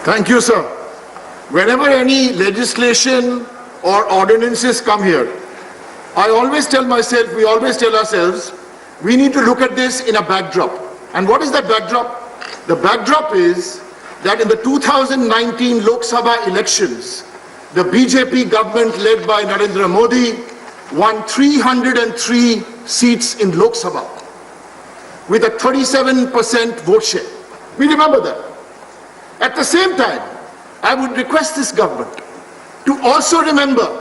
Thank you, sir. Whenever any legislation or ordinances come here, I always tell myself, we always tell ourselves, we need to look at this in a backdrop. And what is that backdrop? The backdrop is that in the 2019 Lok Sabha elections, the BJP government led by Narendra Modi won 303 seats in Lok Sabha with a 37% vote share. We remember that. At the same time, I would request this government to also remember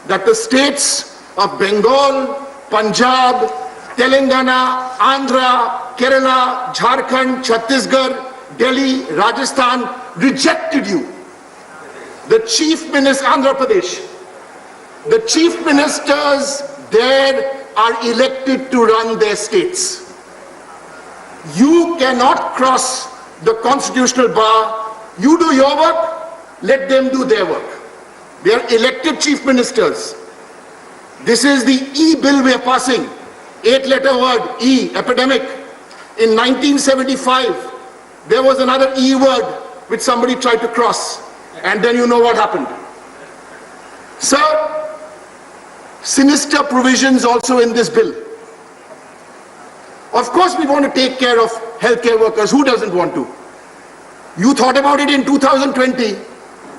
that the states of Bengal, Punjab, Telangana, Andhra, Kerala, Jharkhand, Chhattisgarh, Delhi, Rajasthan rejected you. The Chief Minister, Andhra Pradesh, the Chief Ministers there are elected to run their states. You cannot cross the constitutional bar. You do your work, let them do their work. They are elected chief ministers. This is the E-bill we are passing. 8-letter word, E, epidemic. In 1975, there was another E word which somebody tried to cross. And then you know what happened. Sir, sinister provisions also in this bill. Of course, we want to take care of healthcare workers. Who doesn't want to? You thought about it in 2020.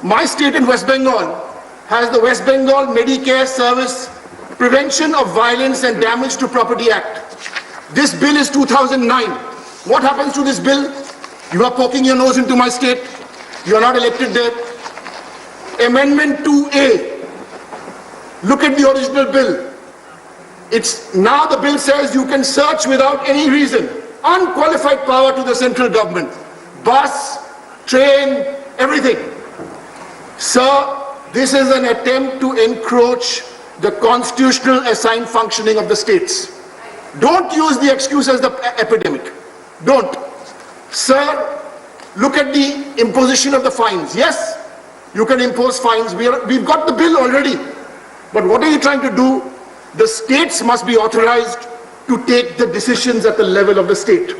My state in West Bengal has the West Bengal Medicare Service Prevention of Violence and Damage to Property Act. This bill is 2009. What happens to this bill? You are poking your nose into my state. You are not elected there. Amendment 2A. Look at the original bill. It's now the bill says you can search without any reason. Unqualified power to the central government. Bus, train, everything. Sir, this is an attempt to encroach the constitutional assigned functioning of the states. Don't use the excuse as the epidemic. Don't. Sir, look at the imposition of the fines. Yes, you can impose fines. We've got the bill already. But what are you trying to do? The states must be authorized to take the decisions at the level of the state.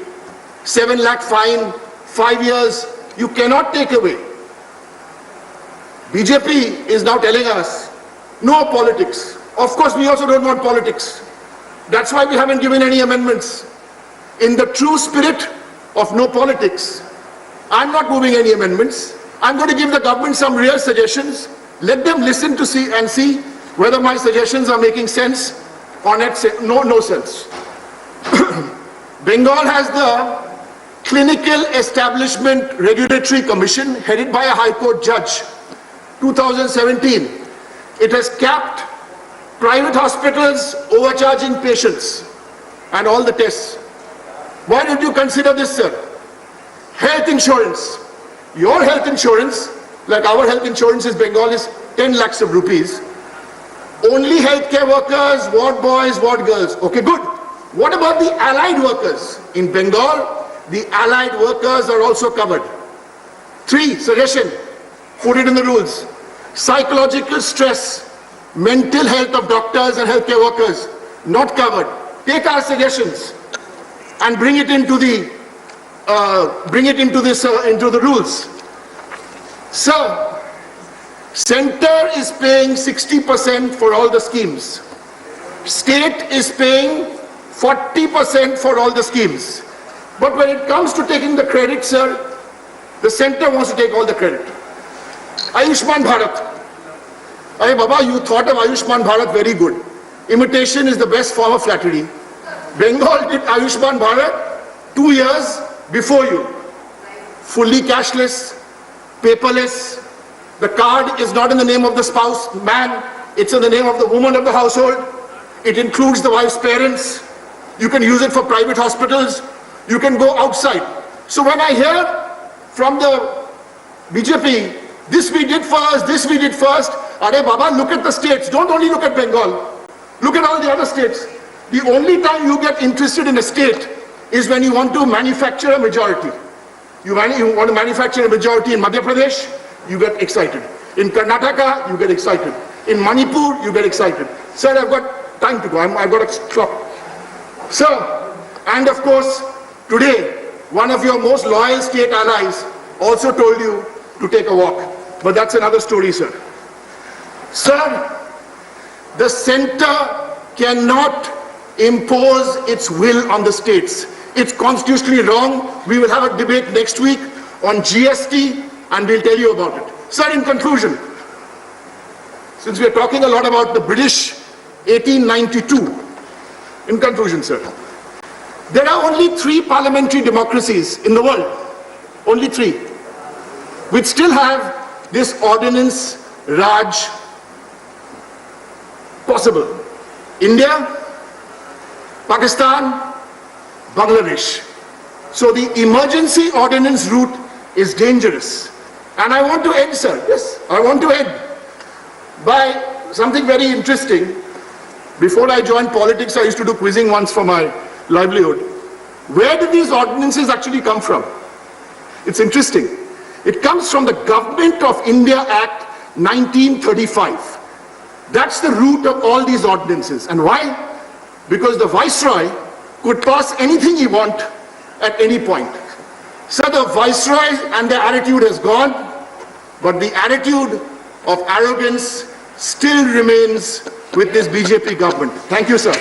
7 lakh fine, 5 years, you cannot take away. BJP is now telling us, no politics. Of course, we also don't want politics. That's why we haven't given any amendments. In the true spirit of no politics, I'm not moving any amendments. I'm going to give the government some real suggestions. Let them listen to see whether my suggestions are making sense or no sense. Bengal has the Clinical Establishment Regulatory Commission headed by a High Court judge, 2017. It has capped private hospitals overcharging patients and all the tests. Why did you consider this, sir? Health insurance. Your health insurance, like our health insurance in Bengal, is 10 lakhs of rupees. Only healthcare workers, ward boys, ward girls. Okay, good. What about the allied workers? In Bengal, the allied workers are also covered. 3, suggestion, put it in the rules. Psychological stress, mental health of doctors and healthcare workers, not covered. Take our suggestions and bring it into the into the rules. So, center is paying 60% for all the schemes. State is paying 40% for all the schemes. But when it comes to taking the credit, sir, the center wants to take all the credit. Ayushman Bharat. Hey Baba, you thought of Ayushman Bharat very good. Imitation is the best form of flattery. Bengal did Ayushman Bharat 2 years before you. Fully cashless, paperless. The card is not in the name of the spouse, man. It's in the name of the woman of the household. It includes the wife's parents. You can use it for private hospitals. You can go outside. So when I hear from the BJP, this we did first, this we did first. Are Baba, look at the states. Don't only look at Bengal. Look at all the other states. The only time you get interested in a state is when you want to manufacture a majority. You want to manufacture a majority in Madhya Pradesh, you get excited. In Karnataka, you get excited. In Manipur, you get excited. Sir, I've got time to go. I've got a clock. Sir, and of course, today, one of your most loyal state allies also told you to take a walk. But that's another story, sir. Sir, the center cannot impose its will on the states. It's constitutionally wrong. We will have a debate next week on GST and we'll tell you about it. Sir, in conclusion, since we are talking a lot about the British 1892, in conclusion, sir, there are only 3 parliamentary democracies in the world, only 3, which still have this ordinance Raj possible. India, Pakistan, Bangladesh. So the emergency ordinance route is dangerous. And I want to end, sir, yes, I want to end by something very interesting. Before I joined politics, I used to do quizzing once for my livelihood. Where did these ordinances actually come from? It's interesting. It comes from the Government of India Act 1935. That's the root of all these ordinances. And why? Because the Viceroy could pass anything he wants at any point. So the Viceroy and their attitude has gone, but the attitude of arrogance still remains with this BJP government. Thank you, sir.